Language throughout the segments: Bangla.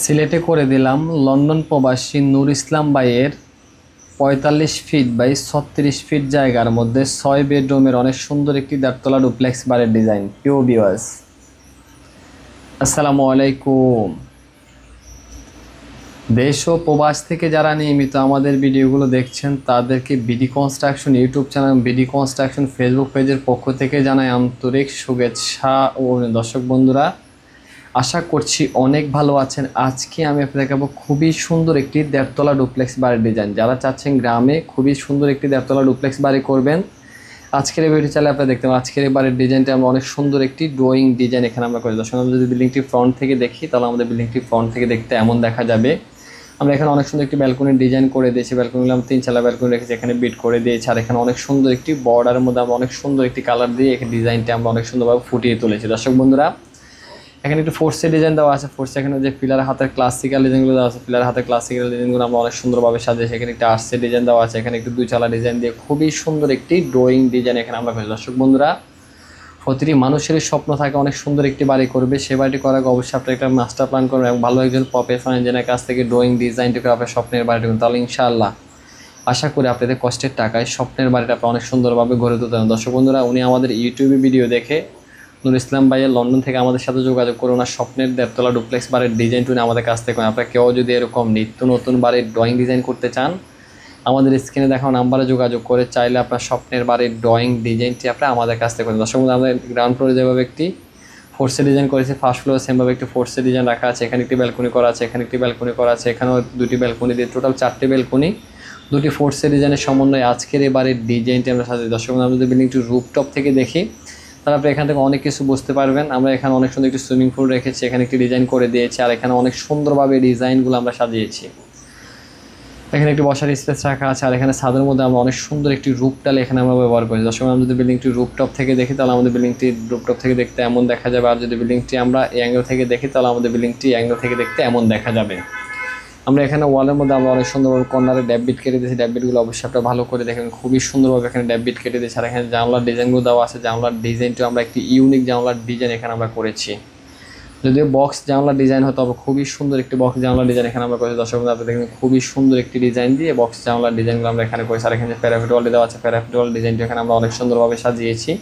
সিলেটে করে দিলাম লন্ডন প্রবাসী নূর ইসলাম ভাইয়ের ৪৫ ফিট বাই ৩৬ ফিট জায়গার মধ্যে ৬ বেডরুমের অনেক সুন্দর একটি দেড়তলা ডুপ্লেক্স বাড়ির ডিজাইন। প্রিয় ভিউয়ার্স, আসসালামু আলাইকুম। দেশ ও প্রবাস থেকে যারা নিয়মিত আমাদের ভিডিওগুলো দেখছেন তাদেরকে BD construction YouTube channel, BD construction Facebook পেজের পক্ষ থেকে জানাই আন্তরিক শুভেচ্ছা। ও দর্শক বন্ধুরা, আশা করছি অনেক ভালো আছেন। আজকে আমি আপনাদের দেখাবো খুবই সুন্দর একটি দেড়তলা ডুপ্লেক্স বাড়ির ডিজাইন। যারা চাচ্ছেন গ্রামে খুবই সুন্দর একটি দেড়তলা ডুপ্লেক্স বাড়ি করবেন, আজকের এই ভিডিও চাইলে আপনারা দেখতে পাবেন। আজকের এই বাড়ির ডিজাইনটা আমরা অনেক সুন্দর একটি ড্রয়িং ডিজাইন এখানে আমরা করি। দর্শক, আমরা যদি বিল্ডিংটি ফ্রন্ট থেকে দেখি তাহলে আমাদের বিল্ডিংটি ফ্রন্ট থেকে দেখতে এমন দেখা যাবে। আমরা এখানে অনেক সুন্দর একটি ব্যালকনির ডিজাইন করে দিয়েছি। ব্যালকনিগুলো আমরা 3 চালা ব্যালকনি রেখেছি, এখানে বিট করে দিয়েছি। আর এখানে অনেক সুন্দর একটি বর্ডারের মধ্যে আমরা অনেক সুন্দর একটি কালার দিয়ে এখানে ডিজাইনটা আমরা অনেক সুন্দরভাবে ফুটিয়ে তুলেছি। দর্শক বন্ধুরা, এখানে একটু ফোর্সের ডিজাইন দেওয়া আছে। ফোর্সে এখানে যে পিলার হাতের ক্লাসিক্যাল ডিজাইনগুলো দেওয়া আছে, পিলার হাতের ক্লাসিক্যাল ডিজাইনগুলো আমরা অনেক সুন্দরভাবে সাজিয়েছি। এখানে একটা আর্টসের ডিজাইন দেওয়া আছে। এখানে একটু 2 চালা ডিজাইন দিয়ে খুবই সুন্দর একটি ড্রয়িং ডিজাইন এখানে আমরা করেছি। দর্শক বন্ধুরা, প্রতিটি মানুষেরই স্বপ্ন থাকে অনেক সুন্দর একটি বাড়ি করবে। সে বাড়িটি করার আগে অবশ্যই আপনার একটা মাস্টার প্ল্যান করবেন এবং ভালো একজন প্রফেশনাল ইঞ্জিনিয়ারের কাছ থেকে ড্রয়িং ডিজাইনটি করে আপনার স্বপ্নের বাড়িটি করুন। তাহলে ইনশাআল্লাহ আশা করি আপনাদের কষ্টের টাকায় স্বপ্নের বাড়িটা আপনি অনেক সুন্দরভাবে গড়ে তুলতে পারেন। দর্শক বন্ধুরা, উনি আমাদের ইউটিউবে ভিডিও দেখে নূর ইসলাম ভাইয়ের লন্ডন থেকে আমাদের সাথে যোগাযোগ করে ওনার স্বপ্নের দেড়তলা ডুপ্লেক্স বাড়ির ডিজাইন টুনে আমাদের কাছ থেকে। আপনারা কেউ যদি এরকম নিত্য নতুন বাড়ির ড্রয়িং ডিজাইন করতে চান, আমাদের স্ক্রিনে দেখানো নাম্বারে যোগাযোগ করে চাইলে আপনার স্বপ্নের বাড়ির ড্রয়িং ডিজাইনটি আপনি আমাদের কাছ থেকে করেন। দর্শক বন্ধু, আমাদের গ্রাউন্ড ফ্লোরে যেভাবে একটি ফোর্সে ডিজাইন করেছি, ফার্স্ট ফ্লোরে সেমভাবে একটি ফোর্সে ডিজাইন রাখা আছে। এখানে একটি ব্যালকনি করা আছে, এখানে একটি ব্যালকনি করা আছে, এখানেও 2টি ব্যালকনি দিয়ে টোটাল 4টি ব্যালকনি, 2টি ফোর্সে ডিজাইনের সমন্বয়ে আজকের এই বাড়ির ডিজাইনটি আমরা সাজাই। দর্শক বন্ধু, আমরা যদি বিল্ডিংটি রুফটপ থেকে দেখি তাহলে আপনি এখান থেকে অনেক কিছু বুঝতে পারবেন। আমরা এখানে অনেক সুন্দর একটি সুইমিং পুল রেখেছি, এখানে একটি ডিজাইন করে দিয়েছি। আর এখানে অনেক সুন্দরভাবে ডিজাইনগুলো আমরা সাজিয়েছি। এখানে একটি বসার স্পেস রাখা আছে। আর এখানে ছাদের মধ্যে আমরা অনেক সুন্দর একটি রুফটাল এখানে আমরা ব্যবহার করি। দর্শক, আমরা যদি বিল্ডিংটি রুফটপ থেকে দেখি তাহলে আমাদের বিল্ডিংটি রুফটপ থেকে দেখতে এমন দেখা যাবে। আর যদি বিল্ডিংটি আমরা এই অ্যাঙ্গেল থেকে দেখি তাহলে আমাদের বিল্ডিংটি অ্যাঙ্গেল থেকে দেখতে এমন দেখা যাবে। আমরা এখানে ওয়ালের মধ্যে আমরা অনেক সুন্দরভাবে কর্নারে ড্যাববিট কেটে দিয়েছি। ড্যাববিটগুলো অবশ্যই আপনারা ভালো করে দেখেন, খুবই সুন্দরভাবে এখানে ড্যাববিট কেটে দিয়েছি। আর এখানে জানলার ডিজাইনগুলো দেওয়া আছে। জানলার ডিজাইনটা আমরা একটি ইউনিক জানলার ডিজাইন এখানে আমরা করেছি। যদিও বক্স জানলার ডিজাইন হতো, তবে খুবই সুন্দর একটি বক্স জানলার ডিজাইন এখানে আমরা করেছি। দর্শক বন্ধু, আপনি দেখেন খুবই সুন্দর একটি ডিজাইন দিয়ে বক্স জানলার ডিজাইনগুলো আমরা এখানে করেছি। আর এখানে প্যারাফিট ওয়াল দেওয়া আছে। প্যারাফিট ওয়াল ডিজাইনটি এখানে আমরা অনেক সুন্দরভাবে সাজিয়েছি।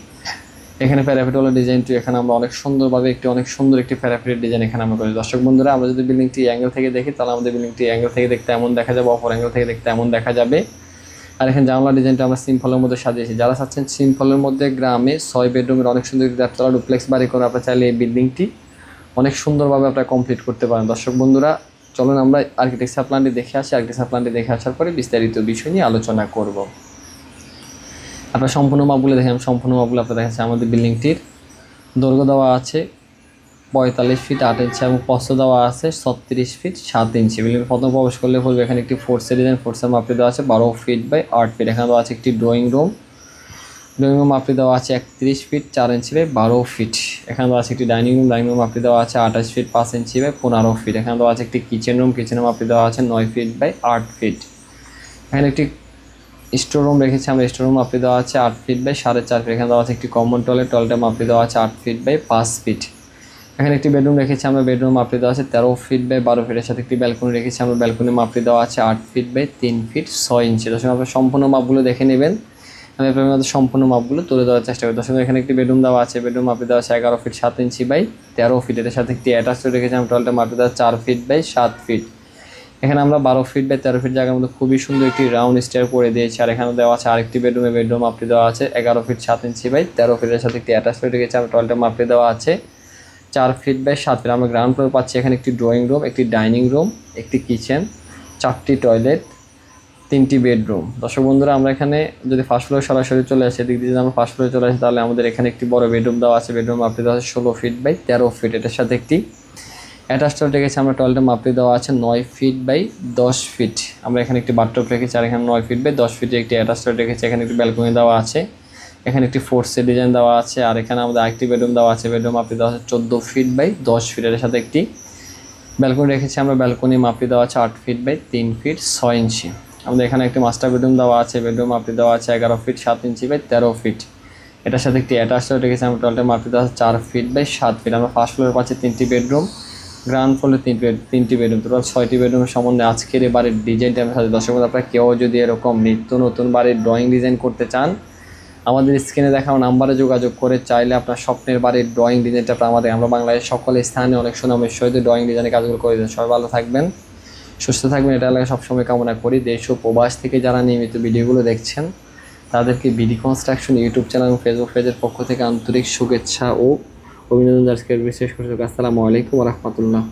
এখানে প্যারাফিট ওয়ালের ডিজাইনটি এখানে আমরা অনেক সুন্দরভাবে অনেক সুন্দর একটি প্যারাফিটের ডিজাইন এখানে আমরা করেছি। দর্শক বন্ধুরা, আমরা যদি বিল্ডিংটি অ্যাঙ্গেল থেকে দেখি তাহলে আমাদের বিল্ডিংটি অ্যাঙ্গেল থেকে দেখতে এমন দেখা যাবে, অপর অ্যাঙ্গেল থেকে দেখতে এমন দেখা যাবে। আর এখানে জানলার ডিজাইনটা আমরা সিম্পলের মধ্যে সাজিয়েছি। যারা চাচ্ছেন সিম্পলের মধ্যে গ্রামে 6 বেডরুমের অনেক সুন্দর দেড়তলা ডুপ্লেক্স বাড়ি করে আপনারা চাইলে এই বিল্ডিংটি অনেক সুন্দরভাবে আপনারা কমপ্লিট করতে পারেন। দর্শক বন্ধুরা, চলুন আমরা আর্কিটেকচার প্ল্যানটি দেখে আসি। আর্কিটেকচার প্ল্যানটি দেখে আসার পরে বিস্তারিত বিষয় নিয়ে আলোচনা করব। আপনার সম্পূর্ণ মাপগুলো দেখেন। সম্পূর্ণ মাপগুলো আপনারা দেখেছেন। আমাদের বিল্ডিংটির দৈর্ঘ্য দেওয়া আছে 45 ফিট 8 ইঞ্চি এবং প্রস্থ দেওয়া আছে 36 ফিট 7 ইঞ্চি। বিল্ডিং প্রথম প্রবেশ করলে পড়বে এখানে একটি ফোর্সের ডিজাইন। ফোর্সের মাপটি দেওয়া আছে 12 ফিট বাই 8 ফিট। এখানে দেওয়া আছে একটি ড্রয়িং রুম। ড্রয়িং রুম মাপটি দেওয়া আছে 31 ফিট 4 ইঞ্চি বাই 12 ফিট। এখানে দেওয়া আছে একটি ডাইনিং রুম। ডাইনিং রুম মাপটি দেওয়া আছে 28 ফিট 5 ইঞ্চি বাই 15 ফিট। এখানে দেওয়া আছে একটি কিচেন রুম। কিচেনের মাপটি দেওয়া আছে 9 ফিট বাই 8 ফিট। এখানে একটি স্টোর রুম রেখেছি আমরা। স্টোর রুম মাপটি দেওয়া আছে 8 ফিট বাই 4.5 ফিট। এখানে দেওয়া আছে একটি কমন টয়লেট। টয়লেটের মাপটি দেওয়া আছে 8 ফিট বাই 5 ফিট। এখানে একটি বেডরুম রেখেছি আমরা। বেডরুম মাপটি দেওয়া আছে 13 ফিট বাই 12 ফিটের সাথে একটি ব্যালকনি রেখেছি আমরা। ব্যালকনির মাপটি দেওয়া আছে 8 ফিট বাই 3 ফিট 6 ইঞ্চি। দর্শক, আপনারা সম্পূর্ণ মাপগুলো দেখে নেবেন। আমি আপনাদের সম্পূর্ণ মাপগুলো তুলে দেওয়ার চেষ্টা করি। দর্শক, এখানে একটি বেডরুম দেওয়া আছে। বেডরুম মাপটি দেওয়া আছে 11 ফিট 7 ইঞ্চি বাই 13 ফিট। এর সাথে একটি অ্যাটাচড রেখেছি আমরা। টয়লেটের মাপটি দেওয়া 4 ফিট বাই 7 ফিট। এখানে আমরা 12 ফিট বাই 13 ফিট জায়গার মধ্যে খুবই সুন্দর একটি রাউন্ড স্টেয়ার করে দিয়েছি। আর এখানে দেওয়া আছে আরেকটি বেডরুমে। বেডরুম মাপটি দেওয়া আছে 11 ফিট 7 ইঞ্চি বাই 13 ফিটের সাথে একটি অ্যাটাচড রেখেছি আমরা। টয়লেটের মাপটি দেওয়া আছে 4 ফিট বাই 7 ফিট। আমরা গ্রাউন্ড ফ্লোর পাচ্ছি এখানে একটি ড্রয়িং রুম, একটি ডাইনিং রুম, একটি কিচেন, 4টি টয়লেট, 3টি বেডরুম। দর্শক বন্ধুরা, আমরা এখানে যদি ফার্স্ট ফ্লোরে সরাসরি চলে আসি, এদিক দিয়ে যদি আমরা ফার্স্ট ফ্লোরে চলে আসি তাহলে আমাদের এখানে একটি বড় বেডরুম দেওয়া আছে। বেডরুম মাপটি দেওয়া আছে 16 ফিট বাই 13 ফিট। এটার সাথে একটি অ্যাটাচ টয়লেট রেখেছি আমরা। টয়লেটের মাপটি দেওয়া আছে 9 ফিট বাই 10 ফিট। আমরা এখানে একটি বাথটব রেখেছি। আর এখানে 9 ফিট বাই 10 ফিটে একটি অ্যাটাচ টয়লেট রেখেছি। এখানে একটি ব্যালকনি দেওয়া আছে। এখানে একটি ফোর্সের ডিজাইন দেওয়া আছে। আর এখানে আমাদের আরেকটি বেডরুম দেওয়া আছে। বেডরুম মাপটি দেওয়া আছে 14 ফিট বাই 10 ফিট। এর সাথে একটি ব্যালকনি রেখেছি আমরা। ব্যালকনি মাপটি দেওয়া আছে 8 ফিট বাই 3 ফিট 6 ইঞ্চি। আমাদের এখানে একটি মাস্টার বেডরুম দেওয়া আছে। বেডরুম মাপটি দেওয়া আছে 11 ফিট 7 ইঞ্চি বাই 13 ফিট। এটার সাথে একটি অ্যাটাচ টয়লেট রেখেছি আমরা। টয়লেটের মাপটি দেওয়া আছে 4 ফিট বাই 7 ফিট। আমরা ফার্স্ট ফ্লোরে পাচ্ছি 3টি বেডরুম, গ্রাউন্ড ফ্লোরে 3টি বেডরুম, টোটাল 6টি বেডরুমের সম্বন্ধে আজকের এই বাড়ির ডিজাইনটা আমি সাথে দর্শক বন্ধু, আপনারা কেউ যদি এরকম নিত্য নতুন বাড়ির ড্রয়িং ডিজাইন করতে চান, আমাদের স্ক্রিনে দেখানো নাম্বারে যোগাযোগ করে চাইলে আপনার স্বপ্নের বাড়ির ড্রয়িং ডিজাইনটা আমরা বাংলাদেশের সকল স্থানে অনেক সুনামের সহিত ড্রয়িং ডিজাইনের কাজগুলো করে দেন। সবাই ভালো থাকবেন, সুস্থ থাকবেন, এটা এলাকা সবসময় কামনা করি। দেশ ও প্রবাস থেকে যারা নিয়মিত ভিডিওগুলো দেখছেন তাদেরকে বিডি কনস্ট্রাকশন ইউটিউব চ্যানেল এবং ফেসবুক পেজের পক্ষ থেকে আন্তরিক শুভেচ্ছা ও অভিনন্দন জানাচ্ছি। বিশেষ করে আসসালামু আলাইকুম ওয়া রাহমাতুল্লাহ।